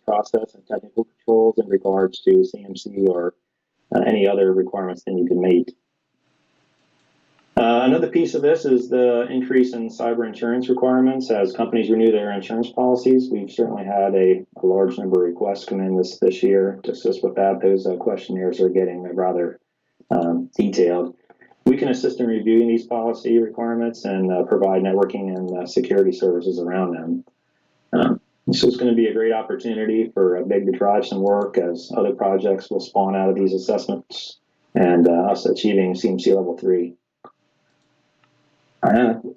process and technical controls in regards to CMC or any other requirements that you can meet. Another piece of this is the increase in cyber insurance requirements as companies renew their insurance policies. We've certainly had a large number of requests come in this year to assist with that. Those questionnaires are getting rather detailed. We can assist in reviewing these policy requirements and provide networking and security services around them. This is going to be a great opportunity for Big to drive some work as other projects will spawn out of these assessments and us achieving CMC level 3.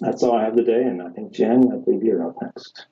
That's all I have today, and I think, Jen, I believe you're up next.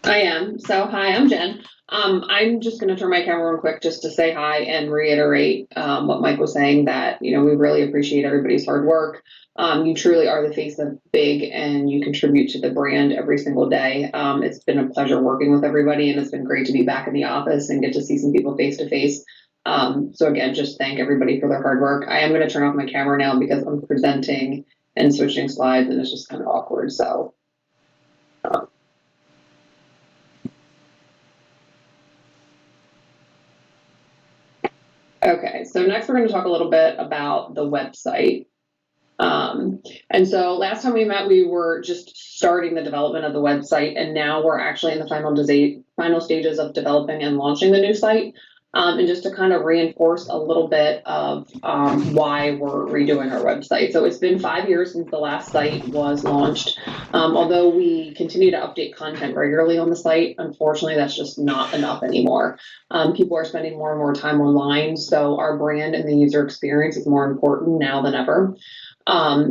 I am. So, hi, I'm Jen. I'm just going to turn my camera on quick just to say hi and reiterate what Mike was saying, that, we really appreciate everybody's hard work. You truly are the face of Big, and you contribute to the brand every single day. It's been a pleasure working with everybody, and it's been great to be back in the office and get to see some people face to face. So again, just thank everybody for their hard work. I am going to turn off my camera now because I'm presenting and switching slides, and it's just kind of awkward. So. Okay, so next we're going to talk a little bit about the website. And so last time we met, we were just starting the development of the website, and now we're actually in the final stages of developing and launching the new site. And just to kind of reinforce a little bit of why we're redoing our website. So it's been 5 years since the last site was launched. Although we continue to update content regularly on the site, unfortunately, that's just not enough anymore. People are spending more and more time online, so our brand and the user experience is more important now than ever.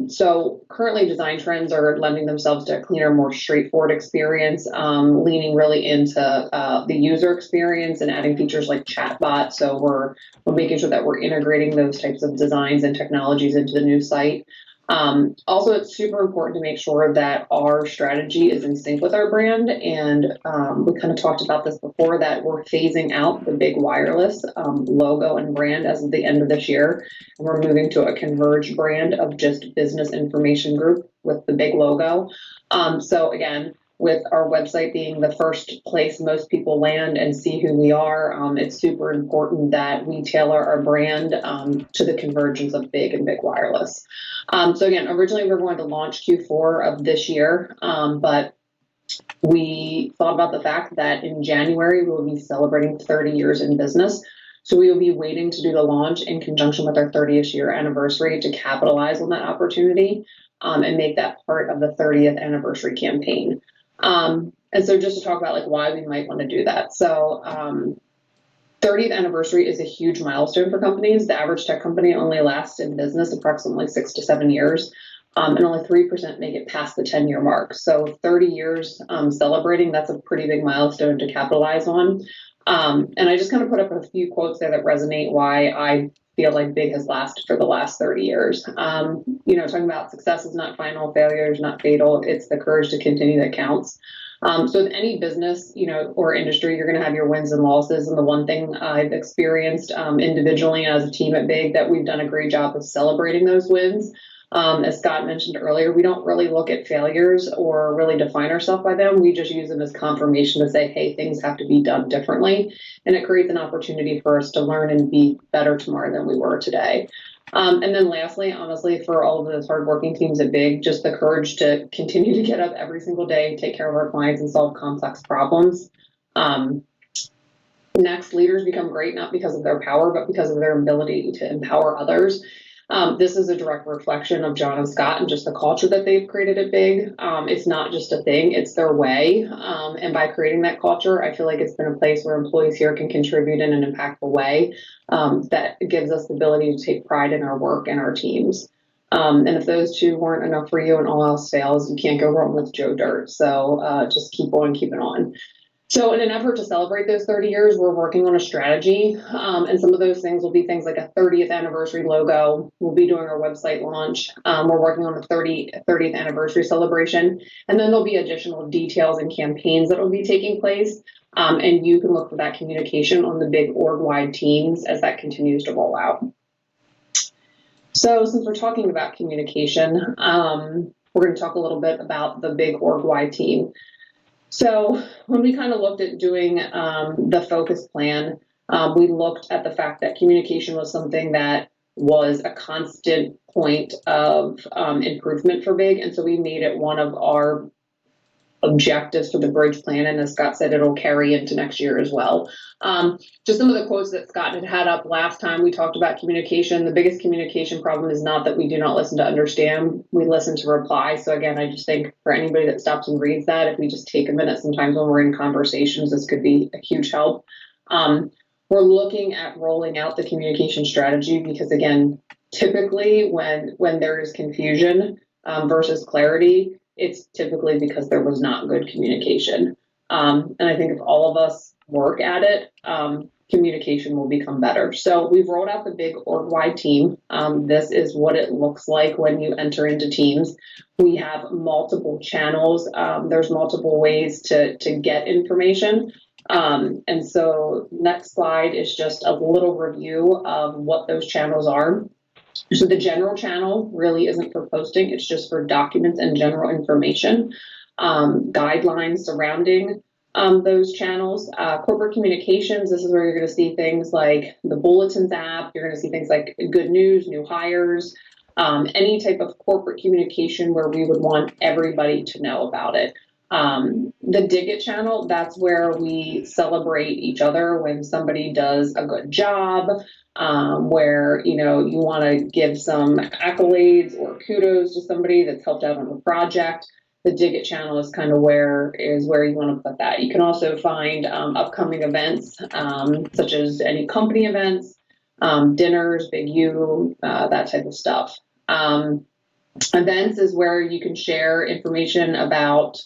So currently design trends are lending themselves to a cleaner, more straightforward experience, leaning really into the user experience and adding features like chatbot. So we're making sure that we're integrating those types of designs and technologies into the new site. Also, it's super important to make sure that our strategy is in sync with our brand. And we kind of talked about this before, that we're phasing out the Big Wireless logo and brand as of the end of this year. And we're moving to a converged brand of just Business Information Group with the Big logo. So again, with our website being the first place most people land and see who we are, it's super important that we tailor our brand to the convergence of Big and Big Wireless. So again, originally we were going to launch Q4 of this year, but we thought about the fact that in January we will be celebrating 30 years in business. So we will be waiting to do the launch in conjunction with our 30th year anniversary to capitalize on that opportunity and make that part of the 30th anniversary campaign. And so just to talk about why we might want to do that. So 30th anniversary is a huge milestone for companies. The average tech company only lasts in business approximately 6 to 7 years, and only 3% make it past the 10-year mark. So 30 years celebrating, that's a pretty big milestone to capitalize on. And I just kind of put up a few quotes there that resonate why I feel like Big has lasted for the last 30 years. Talking about success is not final, failure is not fatal. It's the courage to continue that counts. So in any business, or industry, you're going to have your wins and losses. And the one thing I've experienced individually and as a team at Big, that we've done a great job of celebrating those wins. As Scott mentioned earlier, we don't really look at failures or really define ourselves by them. We just use them as confirmation to say, hey, things have to be done differently. And it creates an opportunity for us to learn and be better tomorrow than we were today. And then lastly, honestly, for all of those hardworking teams at Big, just the courage to continue to get up every single day, take care of our clients, and solve complex problems. Next, leaders become great not because of their power, but because of their ability to empower others. This is a direct reflection of John and Scott and just the culture that they've created at Big. It's not just a thing, it's their way. And by creating that culture, I feel like it's been a place where employees here can contribute in an impactful way that gives us the ability to take pride in our work and our teams. And if those two weren't enough for you and all else fails, you can't go wrong with Joe Dirt. So just keep on keeping on. So in an effort to celebrate those 30 years, we're working on a strategy. And some of those things will be things like a 30th anniversary logo. We'll be doing our website launch. We're working on the 30th anniversary celebration. And then there'll be additional details and campaigns that will be taking place. And you can look for that communication on the Big org-wide teams as that continues to roll out. So since we're talking about communication, we're going to talk a little bit about the big org-wide team. So when we kind of looked at doing the focus plan, we looked at the fact that communication was something that was a constant point of improvement for Big. And so we made it one of our objectives for the bridge plan. And as Scott said, it'll carry into next year as well. Just some of the quotes that Scott had up last time we talked about communication. The biggest communication problem is not that we do not listen to understand, we listen to reply. So again, I just think for anybody that stops and reads that, if we just take a minute, sometimes when we're in conversations, this could be a huge help. We're looking at rolling out the communication strategy because again, typically when there is confusion versus clarity, it's typically because there was not good communication. And I think if all of us work at it, communication will become better. So we've rolled out the big org-wide team. This is what it looks like when you enter into teams. We have multiple channels. There's multiple ways to get information. And so next slide is just a little review of what those channels are. So the general channel really isn't for posting, it's just for documents and general information, guidelines surrounding those channels. Corporate communications, this is where you're going to see things like the bulletins app, you're going to see things like good news, new hires, any type of corporate communication where we would want everybody to know about it. The Dig It channel, that's where we celebrate each other when somebody does a good job, where you want to give some accolades or kudos to somebody that's helped out on a project. The Dig It channel is kind of where you want to put that. You can also find upcoming events, such as any company events, dinners, Big U, that type of stuff. Events is where you can share information about.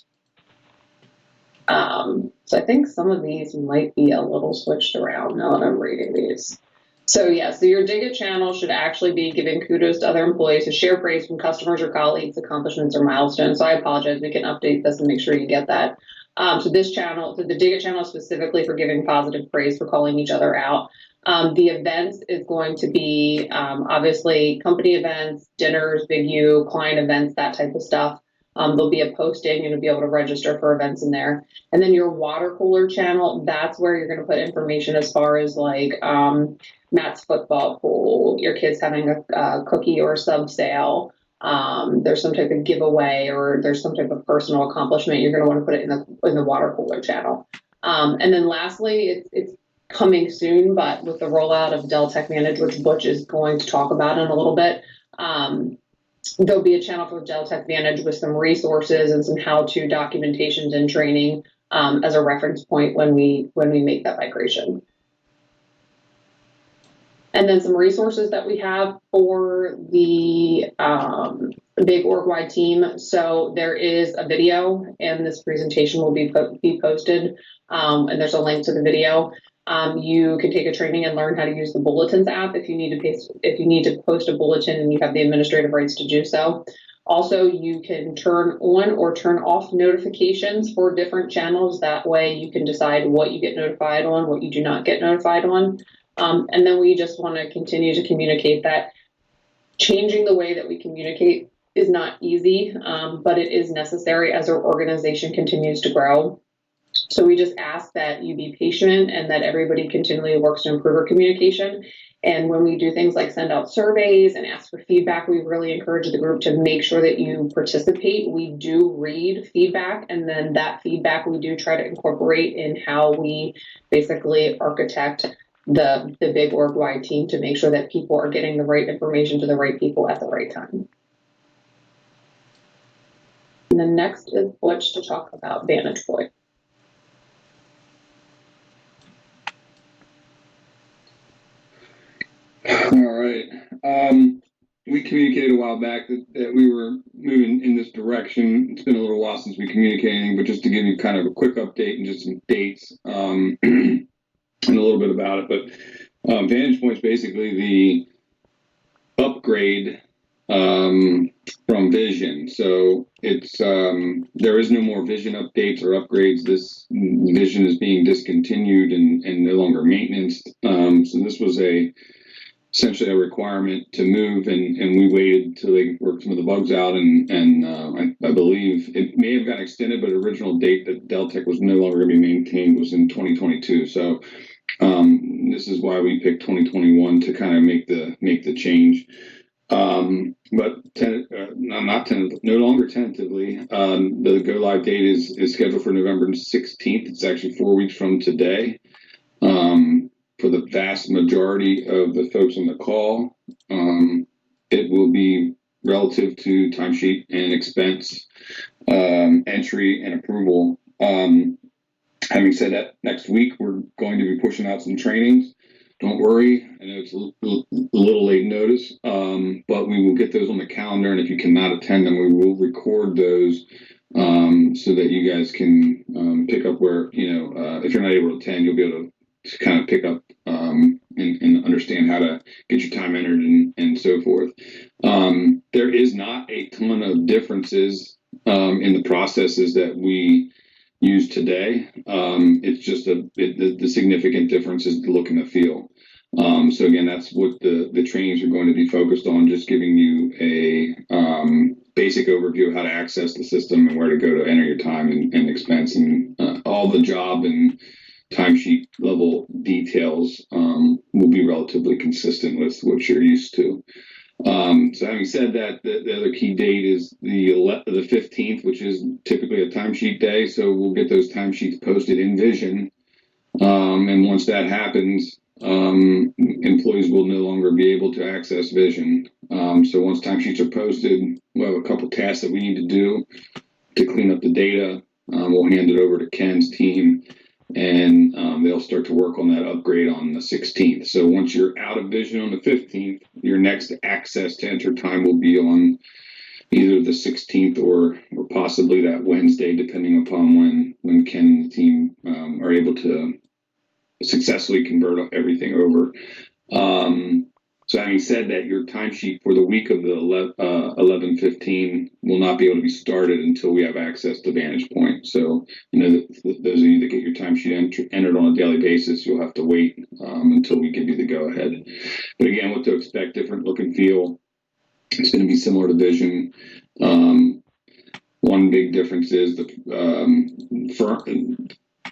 So I think some of these might be a little switched around now that I'm reading these. So yeah, so your Dig It channel should actually be giving kudos to other employees who share praise from customers or colleagues, accomplishments or milestones. So I apologize, we can update this and make sure you get that. So this channel, the Dig It channel is specifically for giving positive praise for calling each other out. The events is going to be obviously company events, dinners, Big U, client events, that type of stuff. There'll be a posting and you'll be able to register for events in there. And then your water cooler channel, that's where you're going to put information as far as like Matt's football pool, your kids having a cookie or sub sale, there's some type of giveaway or there's some type of personal accomplishment. You're going to want to put it in the water cooler channel. And then lastly, it's coming soon, but with the rollout of Dell Tech Manage, which Butch is going to talk about in a little bit, there'll be a channel for Dell Tech Manage with some resources and some how-to documentations and training as a reference point when we make that migration. And then some resources that we have for the big org-wide team. So there is a video, and this presentation will be posted, and there's a link to the video. You can take a training and learn how to use the Bulletins app if you need to post a bulletin and you have the administrative rights to do so. Also, you can turn on or turn off notifications for different channels. That way you can decide what you get notified on, what you do not get notified on. And then we just want to continue to communicate that changing the way that we communicate is not easy, but it is necessary as our organization continues to grow. So we just ask that you be patient and that everybody continually works to improve our communication. And when we do things like send out surveys and ask for feedback, we really encourage the group to make sure that you participate. We do read feedback, and then that feedback we do try to incorporate in how we basically architect the big org-wide team to make sure that people are getting the right information to the right people at the right time. And then next is Butch to talk about Vantage Point. All right. We communicated a while back that we were moving in this direction. It's been a little while since we communicated, but just to give you kind of a quick update and just some dates and a little bit about it. But Vantage Point is basically the upgrade from Vision. So it's there is no more Vision updates or upgrades. This Vision is being discontinued and no longer maintenance. So this was a essentially a requirement to move, and we waited till they worked some of the bugs out, and I believe it may have gotten extended, but the original date that Deltec was no longer going to be maintained was in 2022. So this is why we picked 2021 to kind of make the change. But no longer tentatively. The go live date is scheduled for November 16th. It's actually 4 weeks from today. For the vast majority of the folks on the call, it will be relative to timesheet and expense entry and approval. Having said that, next week we're going to be pushing out some trainings. Don't worry, I know it's a little late notice, but we will get those on the calendar, and if you cannot attend them, we will record those so that you guys can pick up where, if you're not able to attend, you'll be able to kind of pick up and understand how to get your time entered and so forth. There is not a ton of differences in the processes that we use today. It's just the significant difference is the look and the feel. So again, that's what the trainings are going to be focused on, just giving you a basic overview of how to access the system and where to go to enter your time and expense, and all the job and timesheet level details will be relatively consistent with what you're used to. So having said that, the other key date is the 15th, which is typically a timesheet day. So we'll get those timesheets posted in Vision. And once that happens, employees will no longer be able to access Vision. So once timesheets are posted, we'll have a couple tasks that we need to do to clean up the data. We'll hand it over to Ken's team, and they'll start to work on that upgrade on the 16th. So once you're out of Vision on the 15th, your next access to enter time will be on either the 16th or possibly that Wednesday, depending upon when Ken and the team are able to successfully convert everything over. So having said that, your timesheet for the week of the 11/15 will not be able to be started until we have access to Vantage Point. So, those of you that get your timesheet entered on a daily basis, you'll have to wait until we give you the go-ahead. But again, what to expect, different look and feel. It's going to be similar to Vision. One big difference is the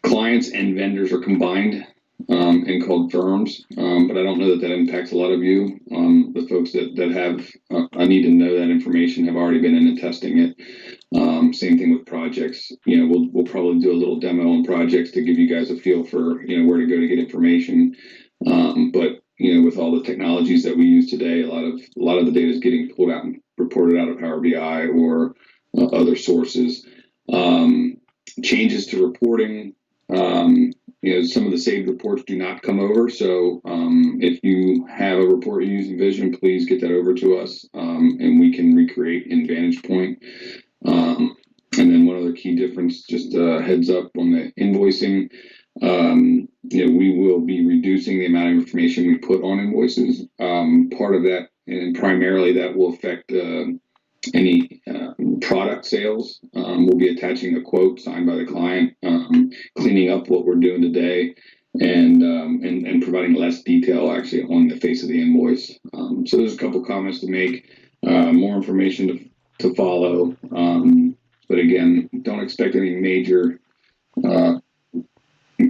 clients and vendors are combined and called firms, but I don't know that impacts a lot of you. The folks that have I need to know that information have already been in and testing it. Same thing with projects. We'll probably do a little demo on projects to give you guys a feel for where to go to get information. But with all the technologies that we use today, a lot of the data is getting pulled out and reported out of Power BI or other sources. Changes to reporting. Some of the saved reports do not come over. So if you have a report you're using Vision, please get that over to us, and we can recreate in Vantage Point. And then one other key difference, just a heads up on the invoicing. We will be reducing the amount of information we put on invoices. Part of that, and primarily that will affect any product sales. We'll be attaching a quote signed by the client, cleaning up what we're doing today, and providing less detail actually on the face of the invoice. So there's a couple comments to make, more information to follow. But again, don't expect any major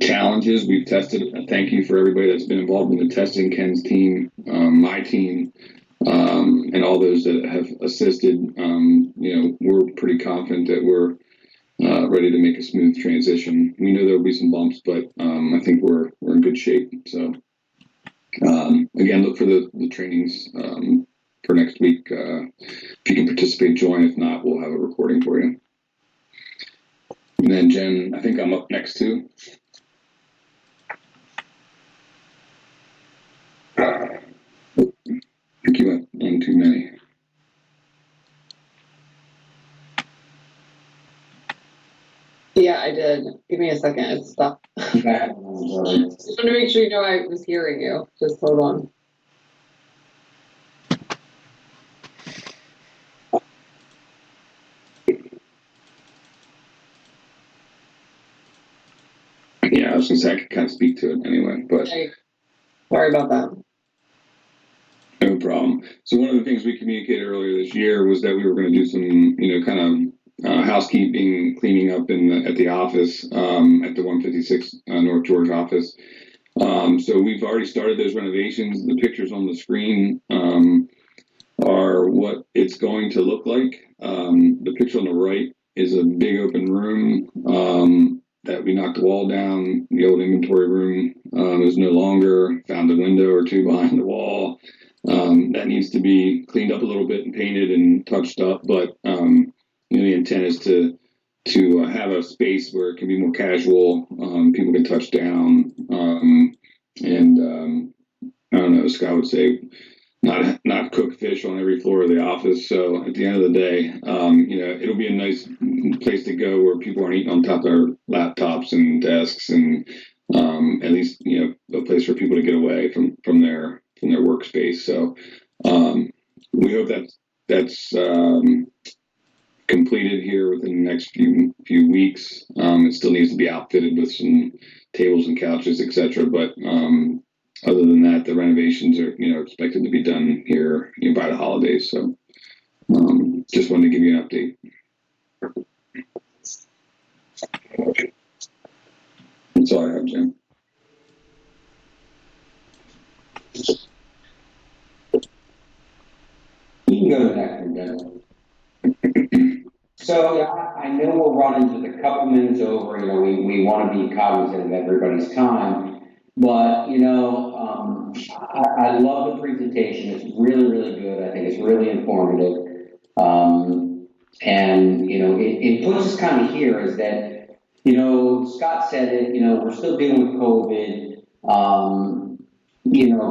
challenges. We've tested. Thank you for everybody that's been involved in the testing, Ken's team, my team, and all those that have assisted. We're pretty confident that we're ready to make a smooth transition. We know there'll be some bumps, but I think we're in good shape. So again, look for the trainings for next week. If you can participate, join. If not, we'll have a recording for you. And then Jen, I think I'm up next too. I think you went one too many. Yeah, I did. Give me a second. It's stopped. Just want to make sure I was hearing you. Just hold on. Yeah, I was gonna say I could kind of speak to it anyway, but Hey, sorry about that. So one of the things we communicated earlier this year was that we were going to do some, kind of housekeeping, cleaning up at the office, at the 156 North George office. So we've already started those renovations. The pictures on the screen are what it's going to look like. The picture on the right is a big open room that we knocked the wall down. The old inventory room is no longer. Found a window or two behind the wall. That needs to be cleaned up a little bit and painted and touched up. But the intent is to have a space where it can be more casual. People can touch down, and I don't know. Scott would say not cook fish on every floor of the office. So at the end of the day, it'll be a nice place to go where people aren't eating on top of their laptops and desks, and at least a place for people to get away from their workspace. So we hope that's completed here within the next few weeks. It still needs to be outfitted with some tables and couches, etc. But other than that, the renovations are expected to be done here by the holidays. So just wanted to give you an update. That's all I have, Jim. You can go to the next one, Dennis. So I know we're running just a couple minutes over. We want to be cognizant of everybody's time, but I love the presentation. It's really, really good. I think it's really informative, and it puts us kind of here is that Scott said it. We're still dealing with COVID,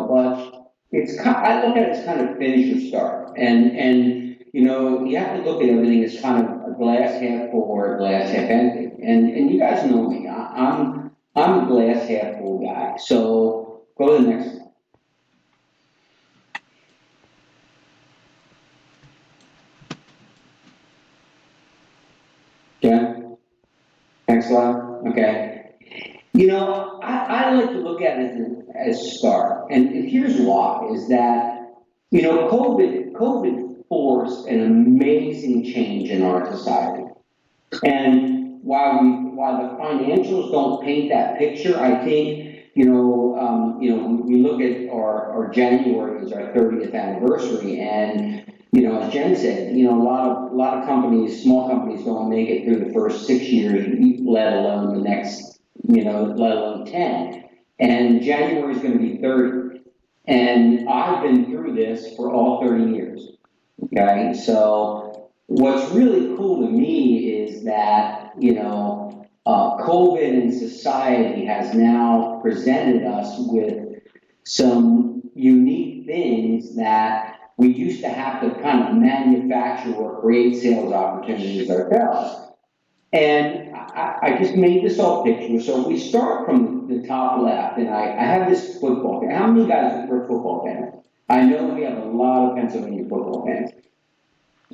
but it's I look at it as kind of finish or start, and you have to look at everything as kind of a glass half full or a glass half empty. And you guys know me. I'm a glass half full guy. So go to the next one. Okay. Next slide. Okay. I like to look at it as a start. And here's why, is that, COVID forced an amazing change in our society. And while the financials don't paint that picture, I think, we look at our January is our 30th anniversary, and as Jen said, a lot of companies, small companies, don't make it through the first 6 years, let alone the next, let alone 10. And January is going to be 30, and I've been through this for all 30 years. Okay, so what's really cool to me is that COVID and society has now presented us with some unique things that we used to have to kind of manufacture or create sales opportunities ourselves. And I just made this all picture. So we start from the top left, and I have this football game. How many guys are football fans? I know we have a lot of Pennsylvania football fans.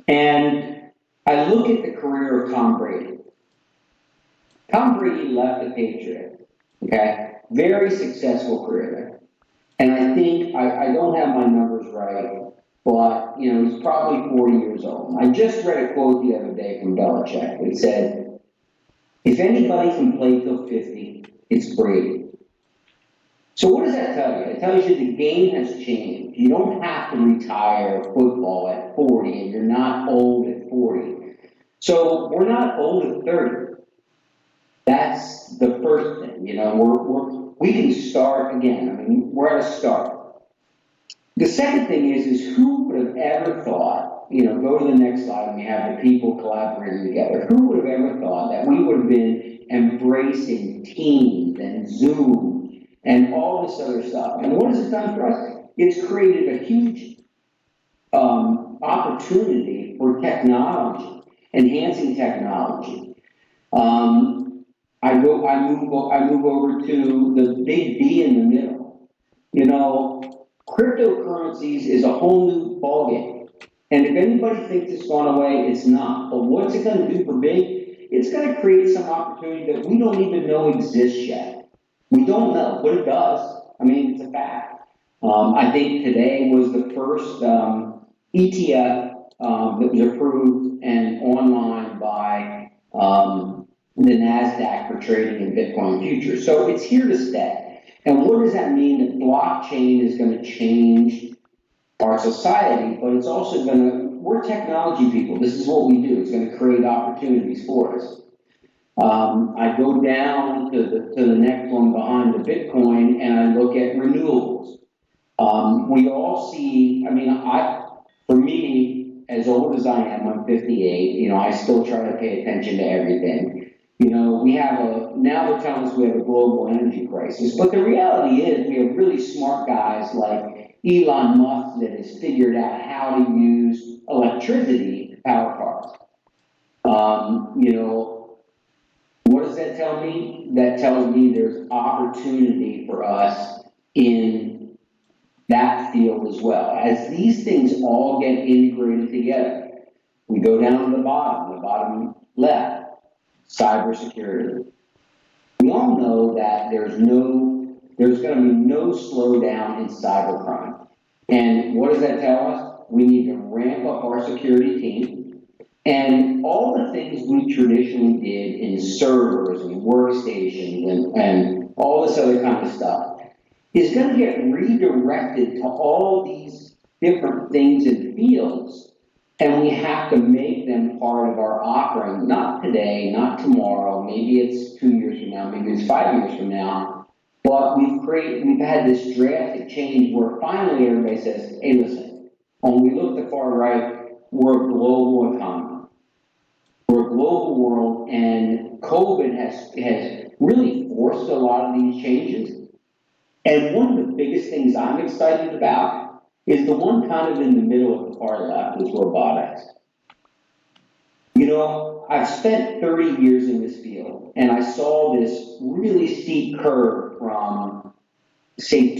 And I look at the career of Tom Brady. Tom Brady left the Patriots, okay? Very successful career there. And I think, I don't have my numbers right, but, he's probably 40 years old. I just read a quote the other day from Belichick. It said, if anybody can play till 50, it's Brady. So what does that tell you? It tells you the game has changed. You don't have to retire football at 40, and you're not old at 40. So we're not old at 30. That's the first thing. We can start again. I mean, we're at a start. The second thing is who would have ever thought, go to the next slide and we have the people collaborating together. Who would have ever thought that we would have been embracing Teams and Zoom and all this other stuff? And what has it done for us? It's created a huge opportunity for technology, enhancing technology. I move over to the big B in the middle. Cryptocurrencies is a whole new ballgame. And if anybody thinks it's gone away, it's not. But what's it going to do for big? It's going to create some opportunity that we don't even know exists yet. We don't know, but it does. I mean, it's a fact. I think today was the first ETF that was approved and online by the NASDAQ for trading in Bitcoin futures. So it's here to stay. And what does that mean? That blockchain is going to change our society, but it's also going to, we're technology people. This is what we do. It's going to create opportunities for us. I go down to the next one behind the Bitcoin and I look at renewables. We all see, for me, as old as I am, I'm 58, I still try to pay attention to everything. Now they're telling us we have a global energy crisis, but the reality is we have really smart guys like Elon Musk that has figured out how to use electricity to power cars. What does that tell me? That tells me there's opportunity for us in that field as well. As these things all get integrated together, we go down to the bottom left, cybersecurity. We all know that there's going to be no slowdown in cybercrime. And what does that tell us? We need to ramp up our security team. And all the things we traditionally did in servers and workstations and all this other kind of stuff is going to get redirected to all these different things and fields. And we have to make them part of our offering, not today, not tomorrow, maybe it's 2 years from now, maybe it's 5 years from now. But we've had this drastic change where finally everybody says, hey, listen, when we look at the far right, we're a global economy. We're a global world, and COVID has really forced a lot of these changes. And one of the biggest things I'm excited about is the one kind of in the middle of the far left, is robotics. I've spent 30 years in this field, and I saw this really steep curve from, say,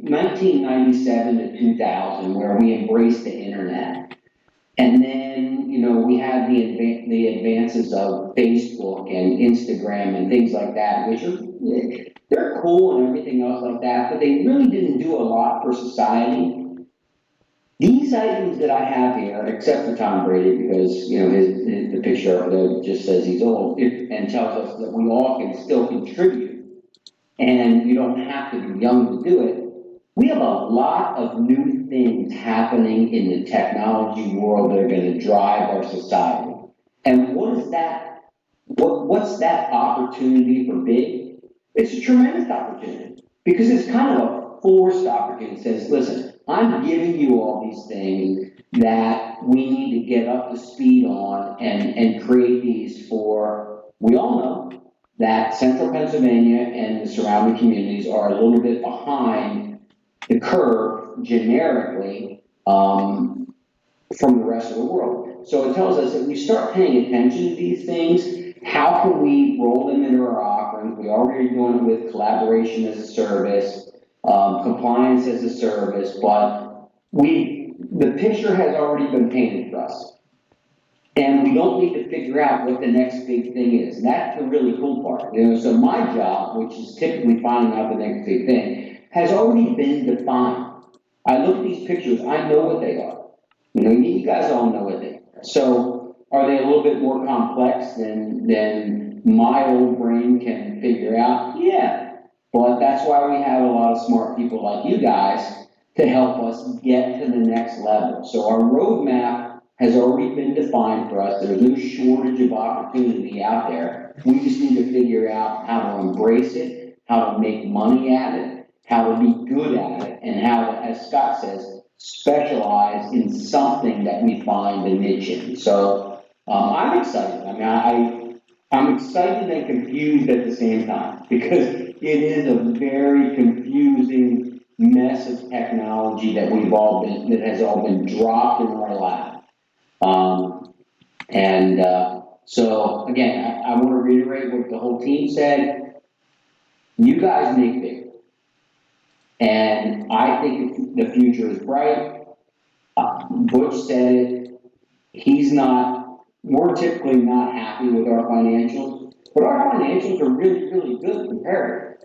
1997 to 2000, where we embraced the internet. And then, we had the advances of Facebook and Instagram and things like that, which they're cool and everything else like that, but they really didn't do a lot for society. These items that I have here, except for Tom Brady, because, the picture of it just says he's old, and tells us that we all can still contribute, and you don't have to be young to do it. We have a lot of new things happening in the technology world that are going to drive our society. And what is that? What's that opportunity for big? It's a tremendous opportunity because it's kind of a forced opportunity. It says, listen, I'm giving you all these things that we need to get up to speed on and create these for, we all know that central Pennsylvania and the surrounding communities are a little bit behind the curve generically from the rest of the world. So it tells us that we start paying attention to these things. How can we roll them into our offerings? We already are doing it with collaboration as a service, compliance as a service, but the picture has already been painted for us. And we don't need to figure out what the next big thing is. And that's the really cool part. So my job, which is typically finding out the next big thing, has already been defined. I look at these pictures, I know what they are. You guys all know what they are. So are they a little bit more complex than my old brain can figure out? Yeah. But that's why we have a lot of smart people like you guys to help us get to the next level. So our roadmap has already been defined for us. There's no shortage of opportunity out there. We just need to figure out how to embrace it, how to make money at it, how to be good at it, and how to, as Scott says, specialize in something that we find a niche in. So I'm excited. I'm excited and confused at the same time because it is a very confusing mess of technology that that has all been dropped in our lap. So again, I want to reiterate what the whole team said. You guys make big. And I think the future is bright. Butch said it. We're typically not happy with our financials, but our financials are really, really good compared.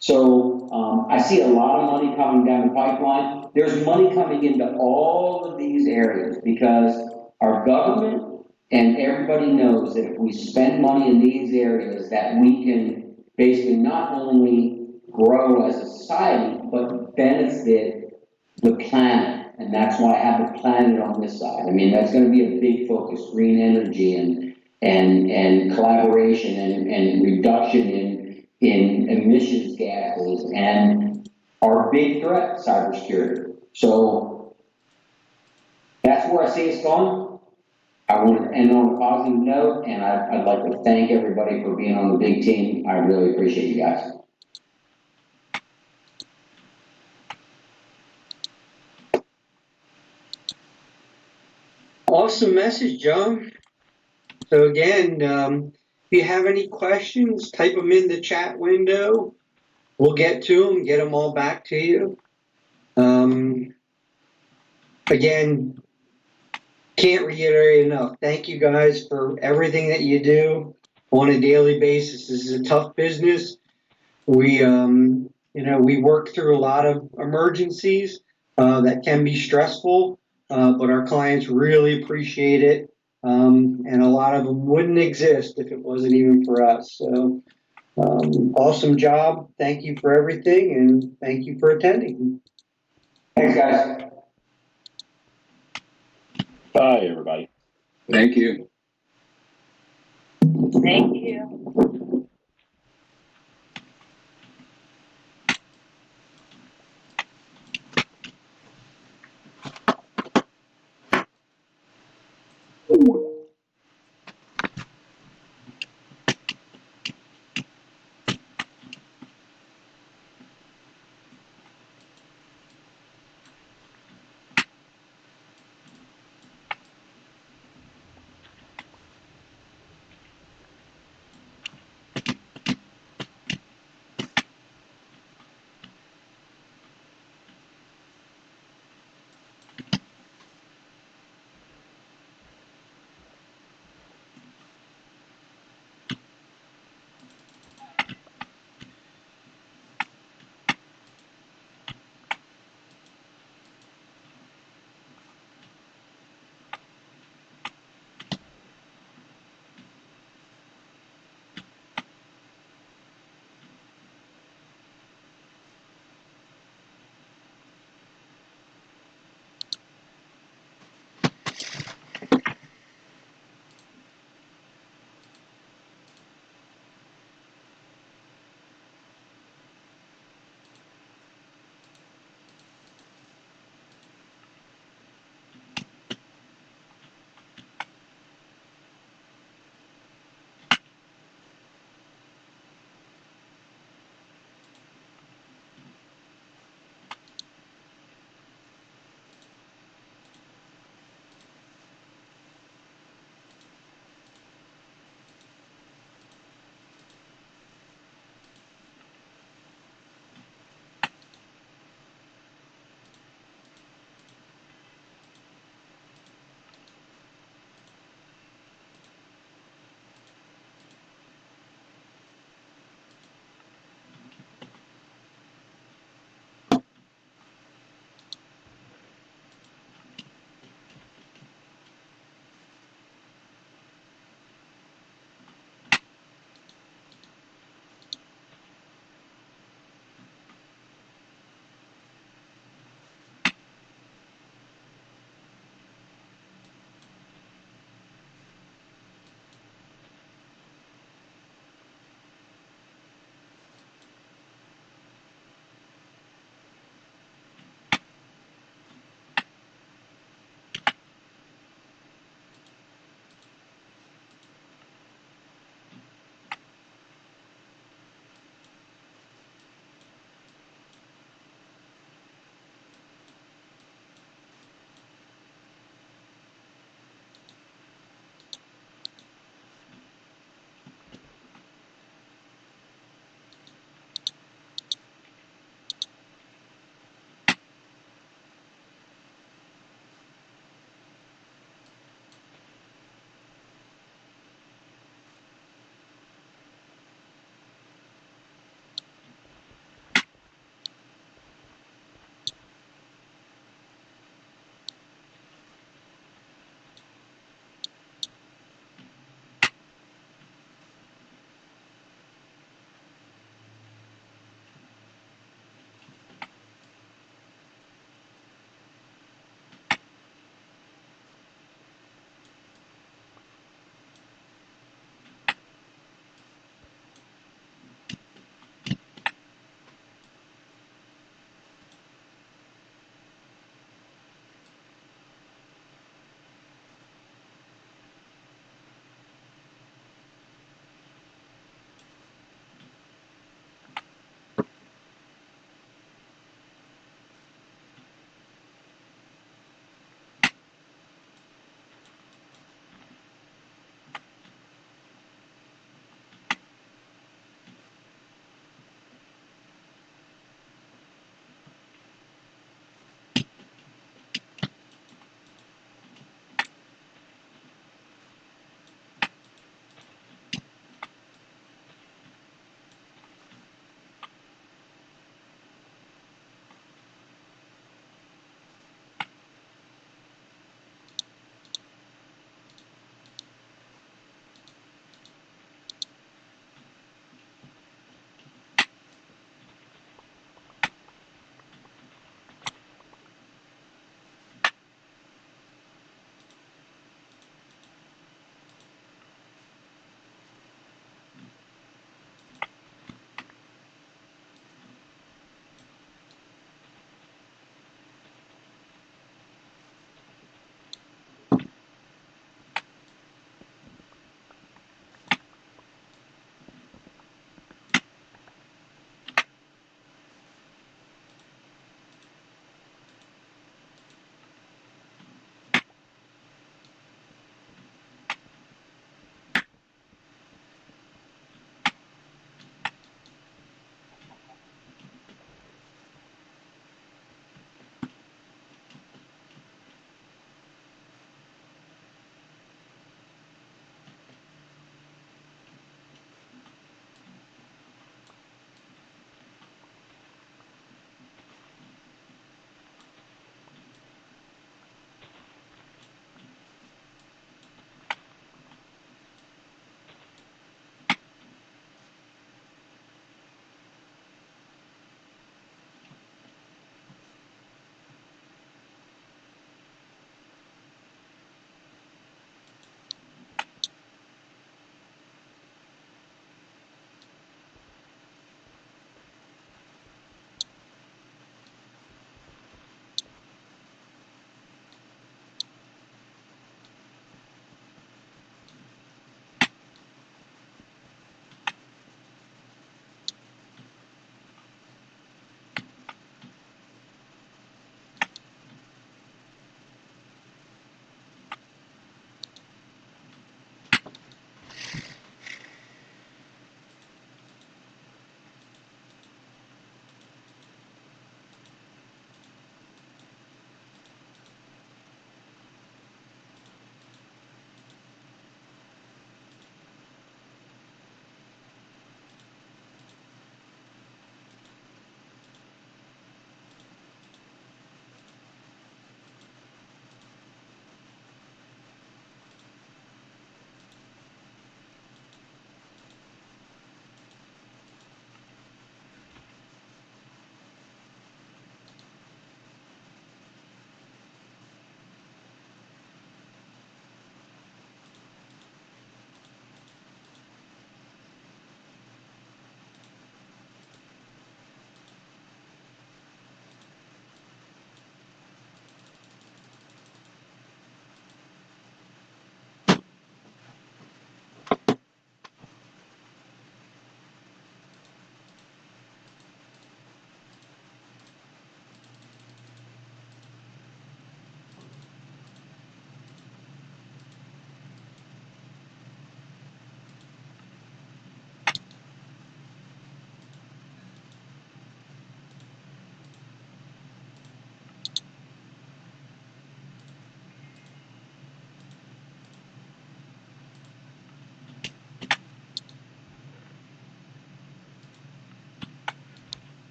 So, I see a lot of money coming down the pipeline. There's money coming into all of these areas because our government and everybody knows that if we spend money in these areas, that we can basically not only grow as a society, but benefit the planet. And that's why I have the planet on this side. I mean, that's gonna be a big focus, green energy and collaboration and reduction in emissions gases and our big threat, cybersecurity. So that's where I see us going. I want to end on a positive note, and I'd like to thank everybody for being on the big team. I really appreciate you guys. Awesome message, John. So again, if you have any questions, type them in the chat window. We'll get to them, get them all back to you. Again, can't reiterate enough. Thank you guys for everything that you do on a daily basis. This is a tough business. We, we work through a lot of emergencies that can be stressful, but our clients really appreciate it. And a lot of them wouldn't exist if it wasn't even for us. So, awesome job. Thank you for everything, and thank you for attending. Thanks, guys. Bye, everybody. Thank you. Thank you.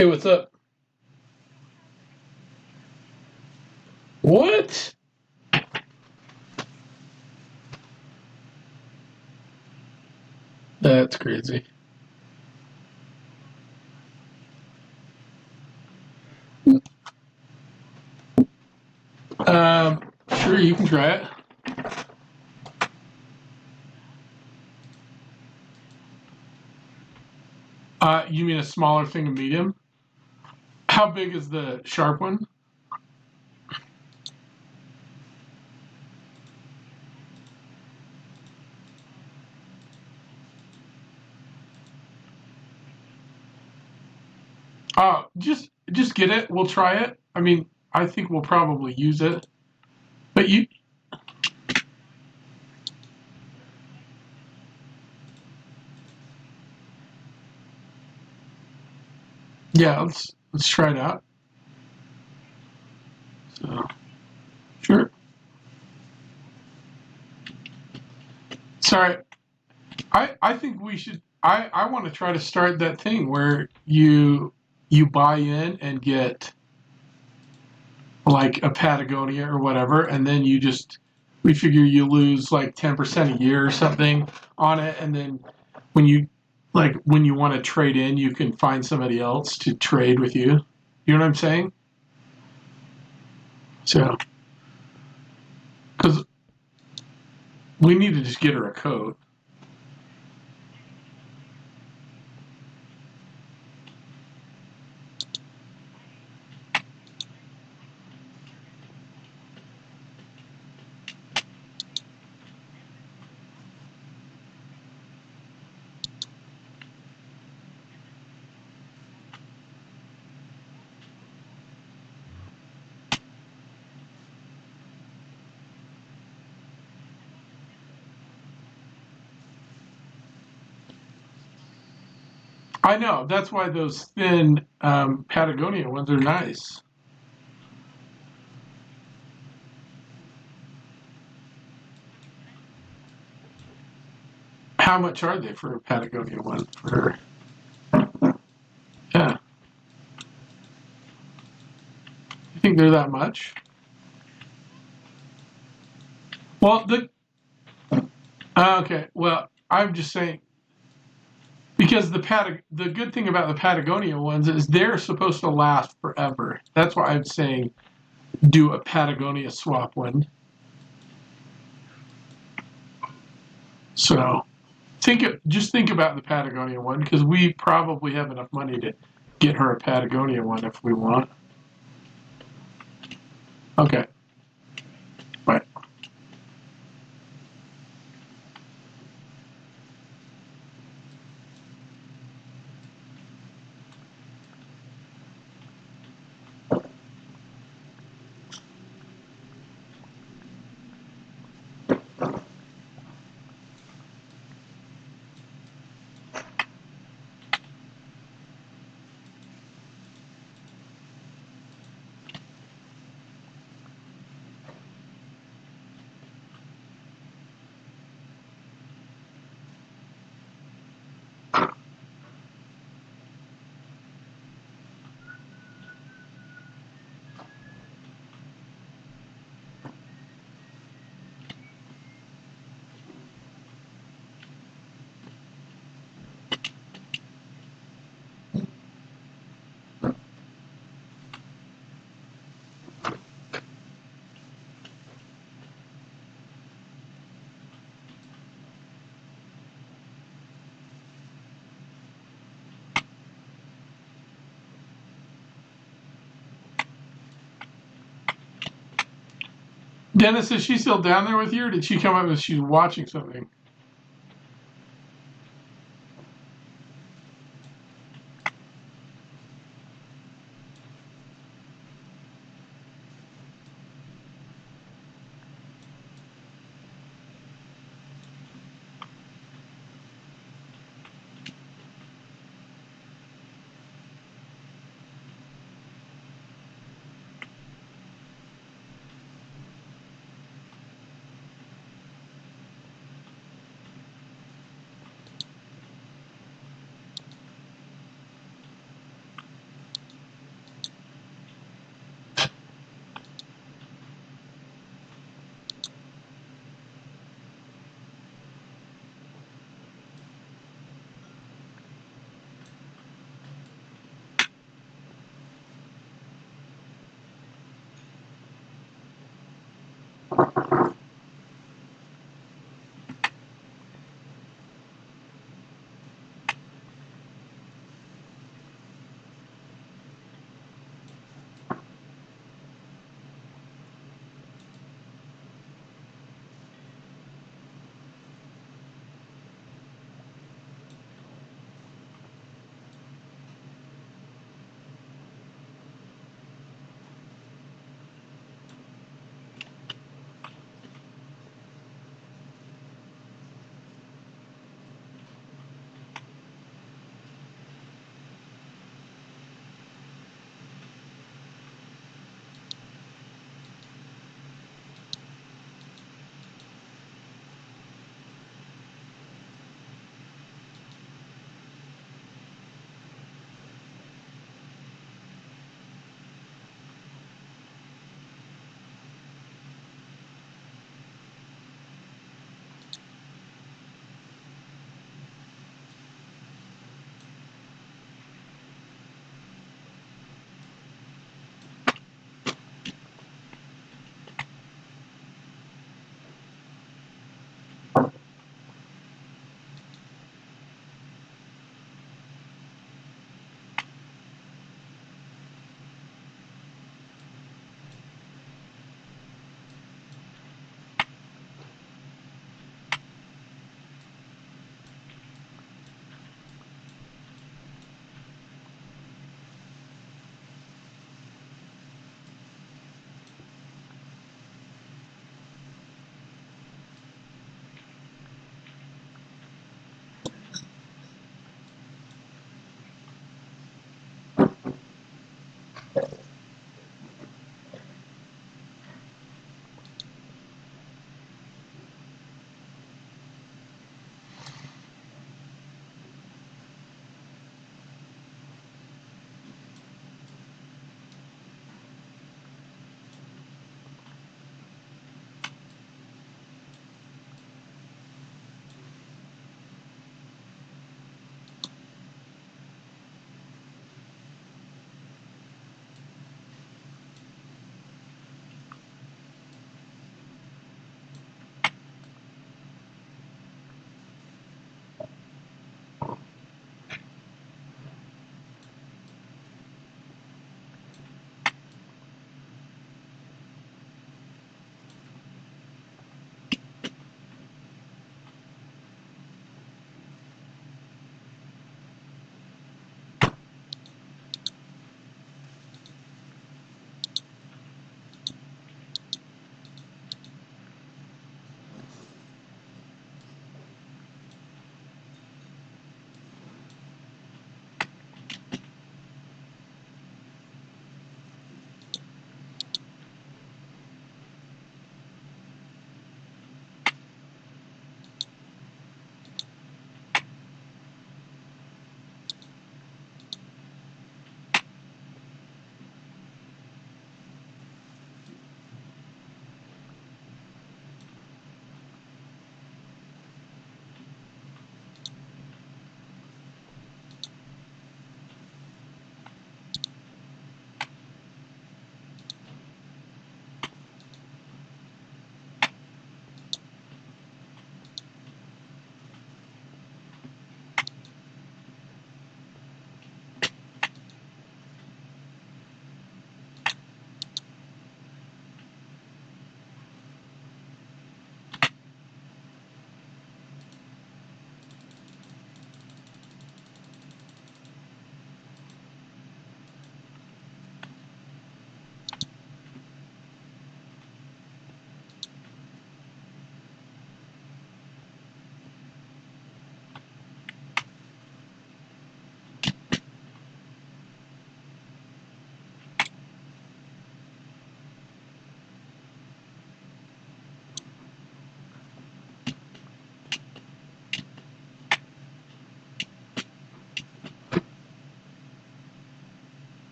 Hey, what's up? What? That's crazy. Sure, you can try it. You mean a smaller thing of medium? How big is the sharp one? Just get it. We'll try it. I mean, I think we'll probably use it. But yeah, let's try it out. So, sure. Sorry, I think we should. I want to try to start that thing where you buy in and get like a Patagonia or whatever, and then we figure you lose like 10% a year or something on it, and then when you when you want to trade in, you can find somebody else to trade with you. You know what I'm saying? So, because we need to just get her a coat. I know. That's why those thin Patagonia ones are nice. How much are they for a Patagonia one? Yeah, you think they're that much? Well, okay. Well, I'm just saying because the good thing about the Patagonia ones is they're supposed to last forever. That's why I'm saying do a Patagonia swap one. So just think about the Patagonia one because we probably have enough money to get her a Patagonia one if we want. Okay. Bye. Dennis, is she still down there with you, or did she come up as she's watching something?